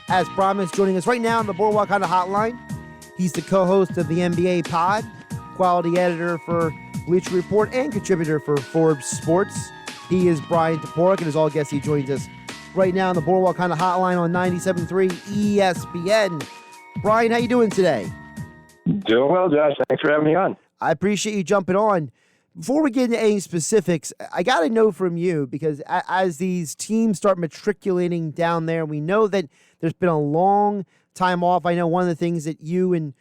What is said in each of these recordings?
as promised, joining us right now on the Boardwalk Honda Hotline. He's the co-host of the NBA Pod, quality editor for Bleacher Report, and contributor for Forbes Sports. He is Bryan Toporek, and as all guests, he joins us right now on the Boardwalk Honda Hotline on 97.3 ESPN. Bryan, how you doing today? Doing well, Josh. Thanks for having me on. I appreciate you jumping on. Before we get into any specifics, I got to know from you, because as these teams start matriculating down there, we know that there's been a long time off. I know one of the things that you and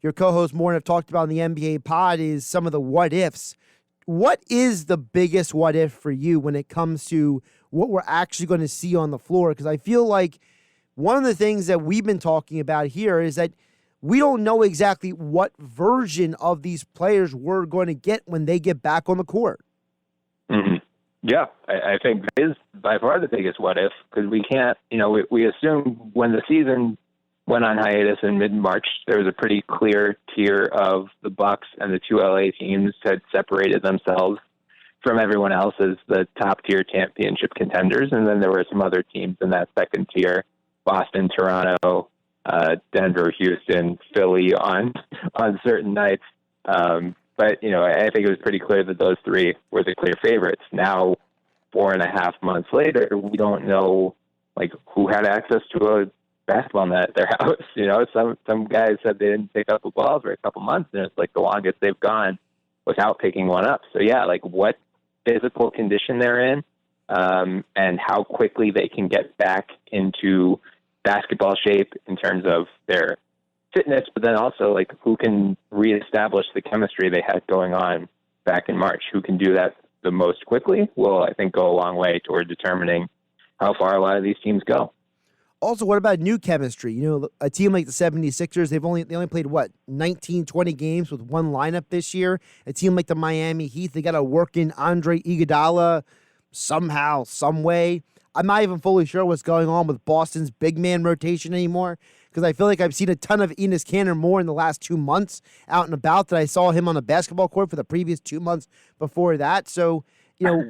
your co-host Morton have talked about in the NBA pod is some of the what-ifs. What is the biggest what-if for you when it comes to what we're actually going to see on the floor? Because I feel like one of the things that we've been talking about here is that we don't know exactly what version of these players we're going to get when they get back on the court. Mm-hmm. Yeah, I think that is by far the biggest what if, because we can't, we assume when the season went on hiatus in mid-March, there was a pretty clear tier of the Bucks and the two LA teams had separated themselves from everyone else as the top tier championship contenders. And then there were some other teams in that second tier, Boston, Toronto, Denver, Houston, Philly on certain nights. But, I think it was pretty clear that those three were the clear favorites. Now, 4.5 months later, we don't know, who had access to a basketball net at their house. Some guys said they didn't pick up a ball for a couple months, and it's the longest they've gone without picking one up. So, yeah, what physical condition they're in and how quickly they can get back into basketball shape in terms of their fitness, but then also who can reestablish the chemistry they had going on back in March. Who can do that the most quickly will, I think, go a long way toward determining how far a lot of these teams go. Also, what about new chemistry? A team like the 76ers, they only played 19, 20 games with one lineup this year. A team like the Miami Heat, they got to work in Andre Iguodala somehow, some way. I'm not even fully sure what's going on with Boston's big man rotation anymore, because I feel like I've seen a ton of Enes Kanter more in the last 2 months out and about than I saw him on a basketball court for the previous 2 months before that. So,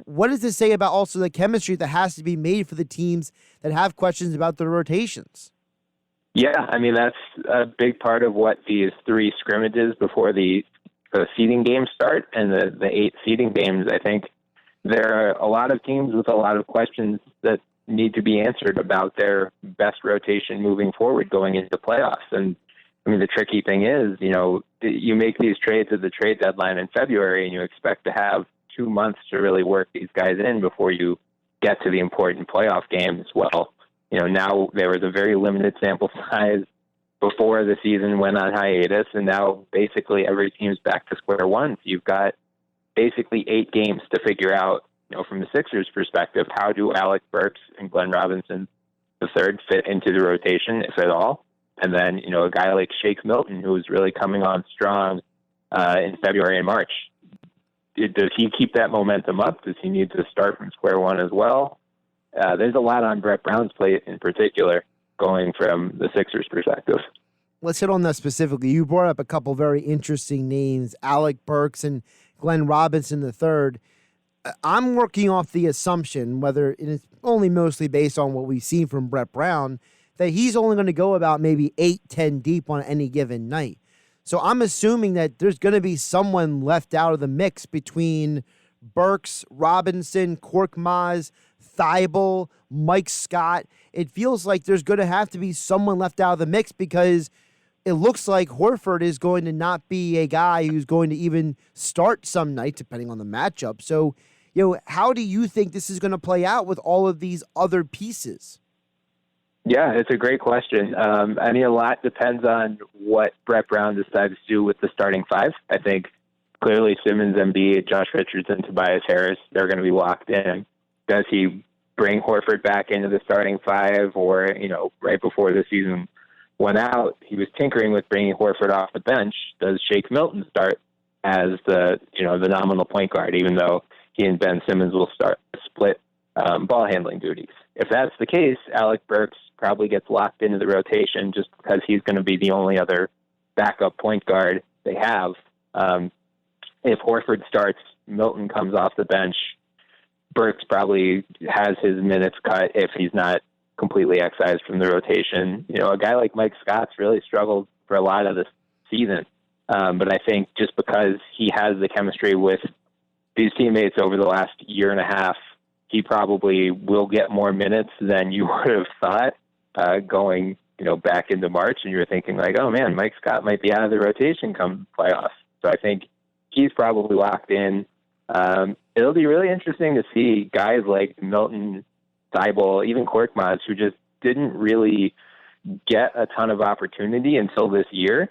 what does this say about also the chemistry that has to be made for the teams that have questions about the rotations? Yeah, that's a big part of what these three scrimmages before the seeding games start and the 8 seeding games. I think there are a lot of teams with a lot of questions that need to be answered about their best rotation moving forward going into the playoffs. And the tricky thing is, you make these trades at the trade deadline in February and you expect to have 2 months to really work these guys in before you get to the important playoff games. Well, now there was a very limited sample size before the season went on hiatus, and now basically every team's back to square one. So you've got basically 8 games to figure out, from the Sixers' perspective, how do Alec Burks and Glenn Robinson III fit into the rotation, if at all? And then, a guy like Shake Milton, who is really coming on strong in February and March. Does he keep that momentum up? Does he need to start from square one as well? There's a lot on Brett Brown's plate in particular, going from the Sixers' perspective. Let's hit on that specifically. You brought up a couple very interesting names, Alec Burks and Glenn Robinson III. I'm working off the assumption, whether it's only mostly based on what we've seen from Brett Brown, that he's only going to go about maybe 8-10 deep on any given night. So I'm assuming that there's going to be someone left out of the mix between Burks, Robinson, Korkmaz, Thibault, Mike Scott. It feels like there's going to have to be someone left out of the mix, because it looks like Horford is going to not be a guy who's going to even start some night, depending on the matchup. So, how do you think this is going to play out with all of these other pieces? Yeah, it's a great question. A lot depends on what Brett Brown decides to do with the starting 5. I think clearly Simmons, Embiid, Josh Richardson, Tobias Harris, they're going to be locked in. Does he bring Horford back into the starting 5? Or, right before the season went out, he was tinkering with bringing Horford off the bench. Does Shake Milton start as the nominal point guard, even though he and Ben Simmons will start split ball handling duties? If that's the case, Alec Burks probably gets locked into the rotation just because he's going to be the only other backup point guard they have. If Horford starts, Milton comes off the bench. Burks probably has his minutes cut if he's not completely excised from the rotation. A guy like Mike Scott's really struggled for a lot of the season. But I think just because he has the chemistry with these teammates over the last year and a half, he probably will get more minutes than you would have thought going, back into March. And you were thinking like, oh man, Mike Scott might be out of the rotation come playoffs. So I think he's probably locked in. It'll be really interesting to see guys like Milton, Thibault, even Korkmaz, who just didn't really get a ton of opportunity until this year.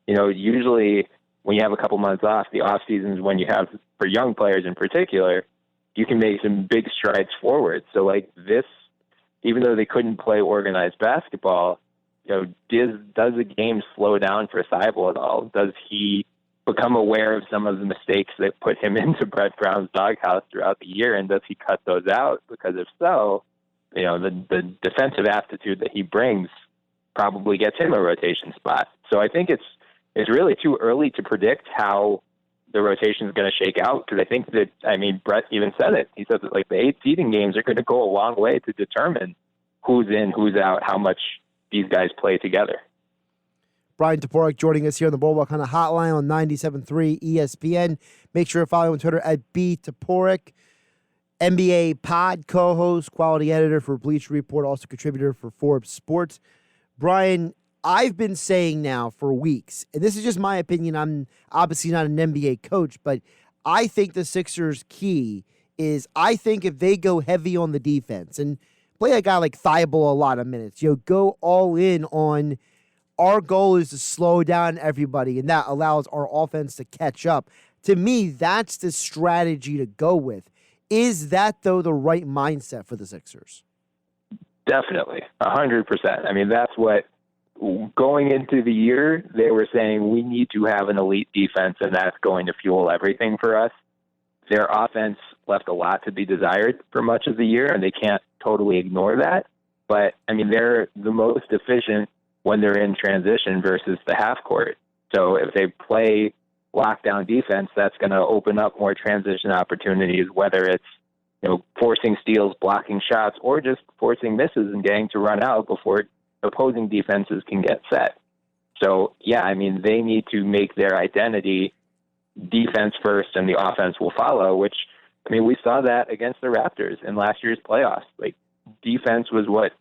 Usually when you have a couple months off, the off seasons when you have, for young players in particular, you can make some big strides forward. So like this, even though they couldn't play organized basketball, does the game slow down for Thibault at all? Does he become aware of some of the mistakes that put him into Brett Brown's doghouse throughout the year, and does he cut those out? Because if so, the defensive aptitude that he brings probably gets him a rotation spot. So I think it's really too early to predict how the rotation is going to shake out, because I think that, Brett even said it. He said that like the 8 seeding games are going to go a long way to determine who's in, who's out, how much these guys play together. Bryan Toporek joining us here on the Boardwalk Hunter Hotline on 97.3 ESPN. Make sure to follow him on Twitter at @BToporek. NBA pod co-host, quality editor for Bleacher Report, also contributor for Forbes Sports. Bryan, I've been saying now for weeks, and this is just my opinion, I'm obviously not an NBA coach, but I think the Sixers' key is, I think if they go heavy on the defense and play a guy like Thibault a lot of minutes, go all in on, our goal is to slow down everybody, and that allows our offense to catch up. To me, that's the strategy to go with. Is that, though, the right mindset for the Sixers? Definitely, 100%. That's what, going into the year, they were saying we need to have an elite defense, and that's going to fuel everything for us. Their offense left a lot to be desired for much of the year, and they can't totally ignore that. But, they're the most efficient when they're in transition versus the half court. So if they play lockdown defense, that's going to open up more transition opportunities, whether it's, forcing steals, blocking shots, or just forcing misses and getting to run out before opposing defenses can get set. So, they need to make their identity defense first and the offense will follow, which, we saw that against the Raptors in last year's playoffs. Like, defense was what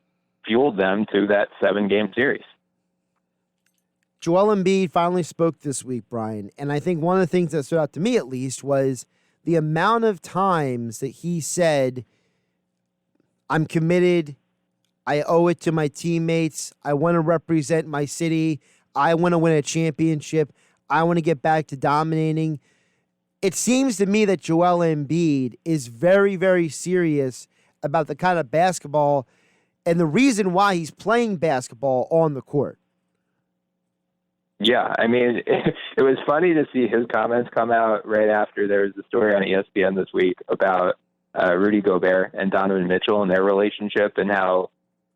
fueled them to that 7-game series. Joel Embiid finally spoke this week, Bryan, and I think one of the things that stood out to me at least was the amount of times that he said, I'm committed, I owe it to my teammates, I want to represent my city, I want to win a championship, I want to get back to dominating. It seems to me that Joel Embiid is very, very serious about the kind of basketball and the reason why he's playing basketball on the court. Yeah, it was funny to see his comments come out right after there was a story on ESPN this week about Rudy Gobert and Donovan Mitchell and their relationship, and how,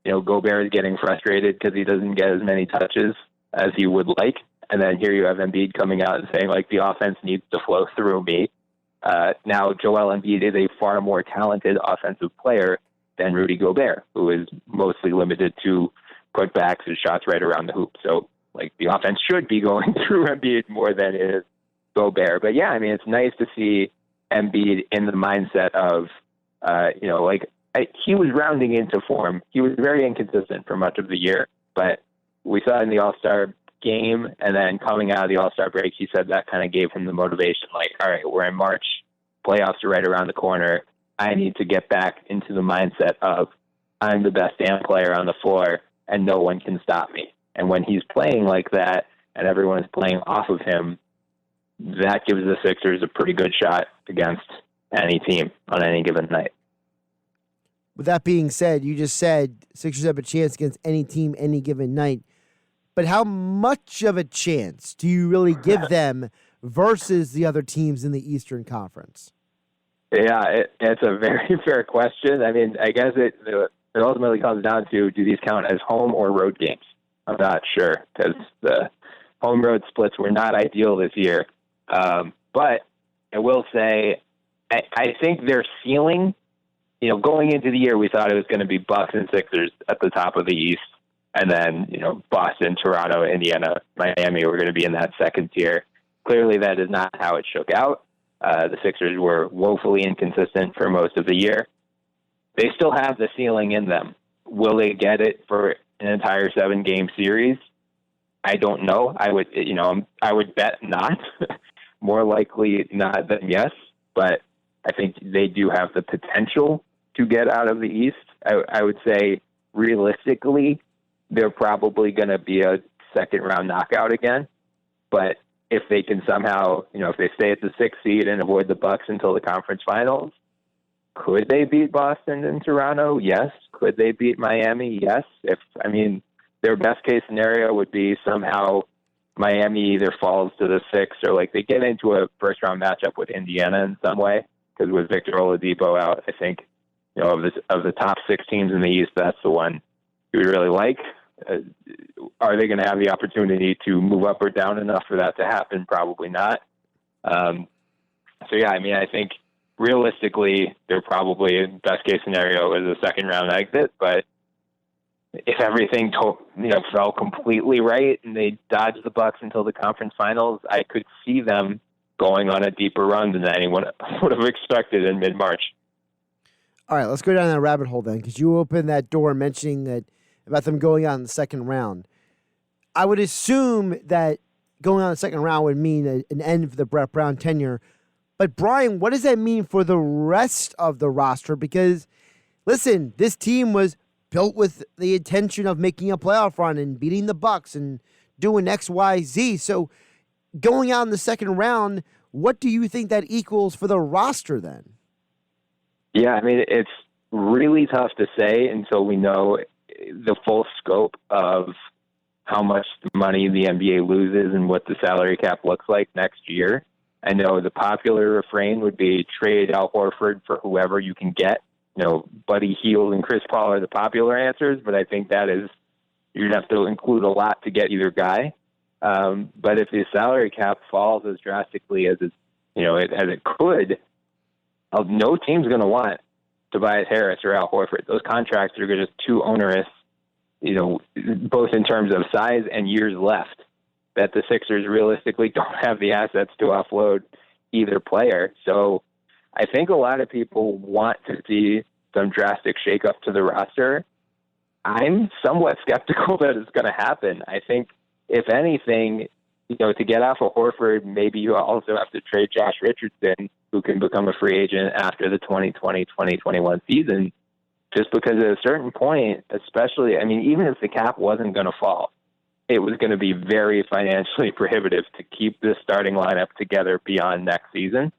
Gobert is getting frustrated because he doesn't get as many touches as he would like. And then here you have Embiid coming out and saying, like, the offense needs to flow through me. Now, Joel Embiid is a far more talented offensive player than Rudy Gobert, who is mostly limited to putbacks and shots right around the hoop. So, like, the offense should be going through Embiid more than it is Gobert. But yeah, it's nice to see Embiid in the mindset of, he was rounding into form. He was very inconsistent for much of the year, but we saw in the All-Star game, and then coming out of the All-Star break, he said that kind of gave him the motivation, like, all right, we're in March, playoffs are right around the corner. I need to get back into the mindset of I'm the best damn player on the floor and no one can stop me. And when he's playing like that and everyone is playing off of him, that gives the Sixers a pretty good shot against any team on any given night. With that being said, you just said Sixers have a chance against any team any given night. But how much of a chance do you really give them versus the other teams in the Eastern Conference? Yeah, it's a very fair question. I guess it ultimately comes down to, do these count as home or road games? I'm not sure, because the home road splits were not ideal this year. But I will say, I think their ceiling going into the year, we thought it was going to be Bucks and Sixers at the top of the East. And then, Boston, Toronto, Indiana, Miami were going to be in that second tier. Clearly, that is not how it shook out. The Sixers were woefully inconsistent for most of the year. They still have the ceiling in them. Will they get it for an entire 7-game series? I don't know. I would bet not. More likely not than yes. But I think they do have the potential to get out of the East. I would say realistically, they're probably going to be a second-round knockout again. But if they can somehow, if they stay at the 6th seed and avoid the Bucks until the conference finals, could they beat Boston and Toronto? Yes. Could they beat Miami? Yes. Their best-case scenario would be somehow Miami either falls to the 6th or they get into a first-round matchup with Indiana in some way. Because with Victor Oladipo out, I think, of the top 6 teams in the East, that's the one we would really like. Are they going to have the opportunity to move up or down enough for that to happen? Probably not. I think realistically, they're probably best case scenario is a second round exit. But if everything fell completely right and they dodged the Bucks until the conference finals, I could see them going on a deeper run than anyone would have expected in mid-March. All right, let's go down that rabbit hole then, because you opened that door mentioning that about them going out in the second round. I would assume that going on the second round would mean an end for the Brett Brown tenure. But, Bryan, what does that mean for the rest of the roster? Because, listen, this team was built with the intention of making a playoff run and beating the Bucks and doing X, Y, Z. So going out in the second round, what do you think that equals for the roster then? Yeah, it's really tough to say until we know the full scope of how much money the NBA loses and what the salary cap looks like next year. I know the popular refrain would be trade Al Horford for whoever you can get. Buddy Hield and Chris Paul are the popular answers, but I think that is, you'd have to include a lot to get either guy. But if the salary cap falls as drastically as it could, no team's going to want Tobias Harris or Al Horford. Those contracts are just too onerous, both in terms of size and years left, that the Sixers realistically don't have the assets to offload either player. So I think a lot of people want to see some drastic shakeup to the roster. I'm somewhat skeptical that it's going to happen. I think, if anything, to get off of Horford, maybe you also have to trade Josh Richardson, who can become a free agent after the 2020-2021 season, just because at a certain point, especially, even if the cap wasn't going to fall, it was going to be very financially prohibitive to keep this starting lineup together beyond next season.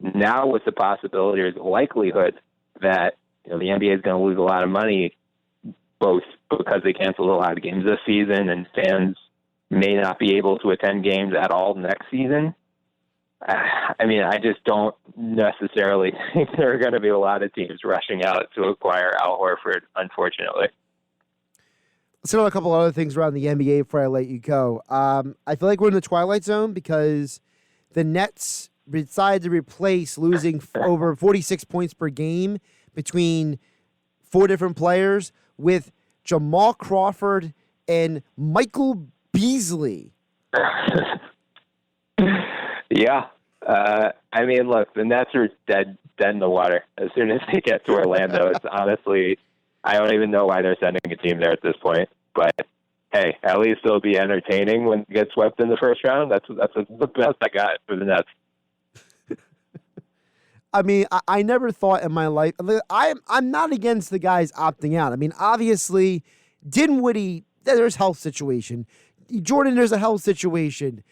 Now, with the possibility or the likelihood that the NBA is going to lose a lot of money, both because they canceled a lot of games this season and fans may not be able to attend games at all next season. I just don't necessarily think there are going to be a lot of teams rushing out to acquire Al Horford, unfortunately. Let's talk about a couple other things around the NBA before I let you go. I feel like we're in the twilight zone because the Nets decided to replace losing over 46 points per game between 4 different players with Jamal Crawford and Michael Beasley. Yeah. Look, the Nets are dead in the water. As soon as they get to Orlando, it's honestly, I don't even know why they're sending a team there at this point. But, hey, at least it'll be entertaining when they get swept in the first round. That's the best I got for the Nets. I never thought in my life, I'm not against the guys opting out. Obviously, Dinwiddie, there's health situation. Jordan, there's a health situation.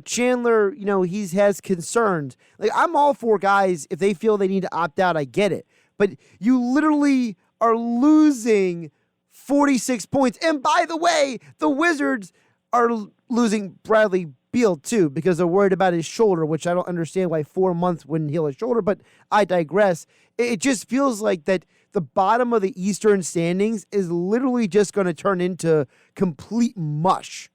Chandler, he has concerns. I'm all for guys, if they feel they need to opt out, I get it. But you literally are losing 46 points. And by the way, the Wizards are losing Bradley Beal too, because they're worried about his shoulder, which I don't understand why 4 months wouldn't heal his shoulder, but I digress. It just feels like that the bottom of the Eastern standings is literally just going to turn into complete mush.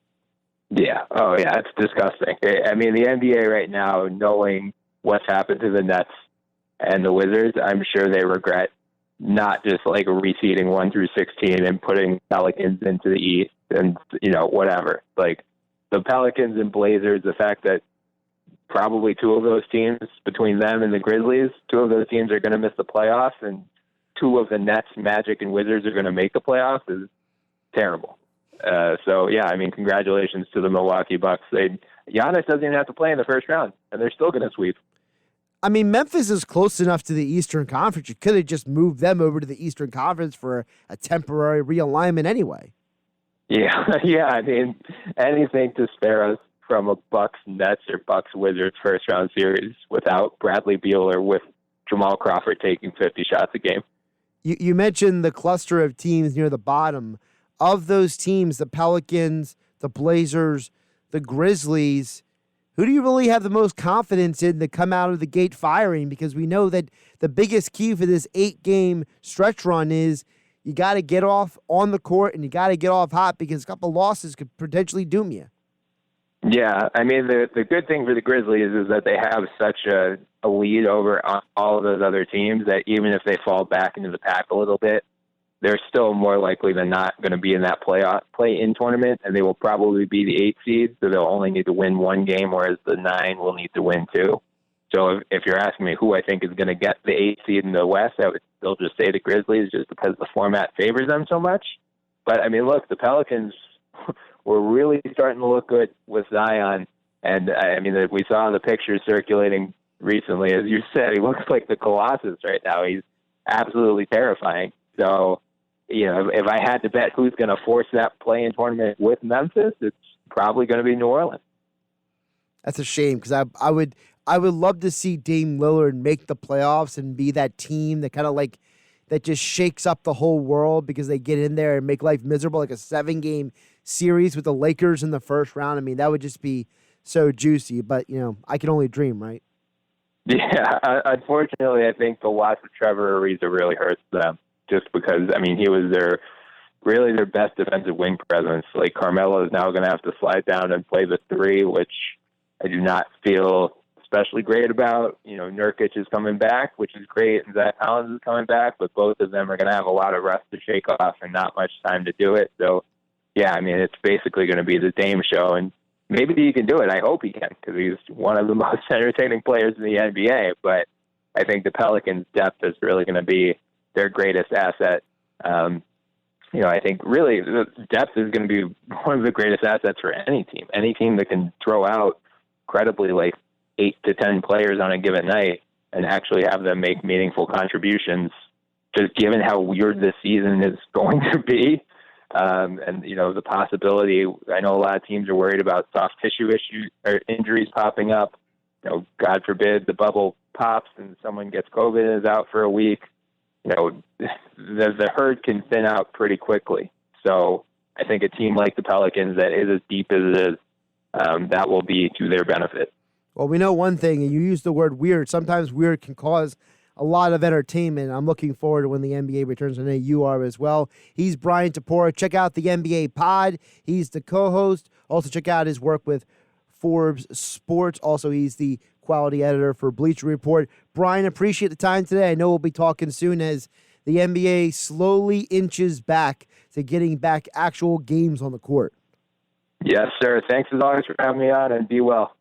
Yeah. Oh, yeah. It's disgusting. The NBA right now, knowing what's happened to the Nets and the Wizards, I'm sure they regret not just like reseeding 1 through 16 and putting Pelicans into the East and, whatever. Like the Pelicans and Blazers, the fact that probably two of those teams, between them and the Grizzlies, two of those teams are going to miss the playoffs, and two of the Nets, Magic, and Wizards are going to make the playoffs is terrible. So, yeah, I mean, congratulations to the Milwaukee Bucks. Giannis doesn't even have to play in the first round, and they're still going to sweep. I mean, Memphis is close enough to the Eastern Conference. You could have just moved them over to the Eastern Conference for a temporary realignment anyway. Yeah, yeah. I mean, anything to spare us from a Bucks Nets or Bucks Wizards first round series without Bradley Beal or with Jamal Crawford taking 50 shots a game. You mentioned the cluster of teams near the bottom. Of those teams, the Pelicans, the Blazers, the Grizzlies, who do you really have the most confidence in to come out of the gate firing? Because we know that the biggest key for this 8-game stretch run is you got to get off on the court and you got to get off hot, because a couple losses could potentially doom you. Yeah, I mean, the good thing for the Grizzlies is that they have such a lead over all of those other teams that even if they fall back into the pack a little bit, they're still more likely than not going to be in that play-in tournament, and they will probably be the 8 seed, so they'll only need to win 1 game, whereas the 9 will need to win 2. So if you're asking me who I think is going to get the 8 seed in the West, I would still just say the Grizzlies, just because the format favors them so much. But, I mean, look, the Pelicans were really starting to look good with Zion, and, I mean, we saw the pictures circulating recently. As you said, he looks like the Colossus right now. He's absolutely terrifying. So, if I had to bet who's going to force that play-in tournament with Memphis, it's probably going to be New Orleans. That's a shame, because I would love to see Dame Lillard make the playoffs and be that team that kind of like that just shakes up the whole world, because they get in there and make life miserable, like a 7-game series with the Lakers in the first round. I mean, that would just be so juicy. But I can only dream, right? Yeah, unfortunately, I think the loss of Trevor Ariza really hurts them. Just because, I mean, he was their best defensive wing presence. Like, Carmelo is now going to have to slide down and play the 3, which I do not feel especially great about. Nurkic is coming back, which is great, and Zach Collins is coming back, but both of them are going to have a lot of rust to shake off and not much time to do it. So, yeah, I mean, it's basically going to be the Dame show, and maybe he can do it. I hope he can, because he's one of the most entertaining players in the NBA, but I think the Pelicans' depth is really going to be their greatest asset. I think really the depth is going to be one of the greatest assets for any team that can throw out credibly like 8 to 10 players on a given night and actually have them make meaningful contributions, just given how weird this season is going to be. And the possibility, I know a lot of teams are worried about soft tissue issues or injuries popping up. God forbid the bubble pops and someone gets COVID and is out for a week. The herd can thin out pretty quickly. So I think a team like the Pelicans that is as deep as it is, that will be to their benefit. Well, we know one thing, and you use the word weird. Sometimes weird can cause a lot of entertainment. I'm looking forward to when the NBA returns. I know you are as well. He's Bryan Toporek. Check out the NBA pod. He's the co-host. Also check out his work with Forbes Sports. Also, he's the quality editor for Bleacher Report. Bryan, appreciate the time today. I know we'll be talking soon as the NBA slowly inches back to getting back actual games on the court. Yes, sir. Thanks as always for having me on, and be well.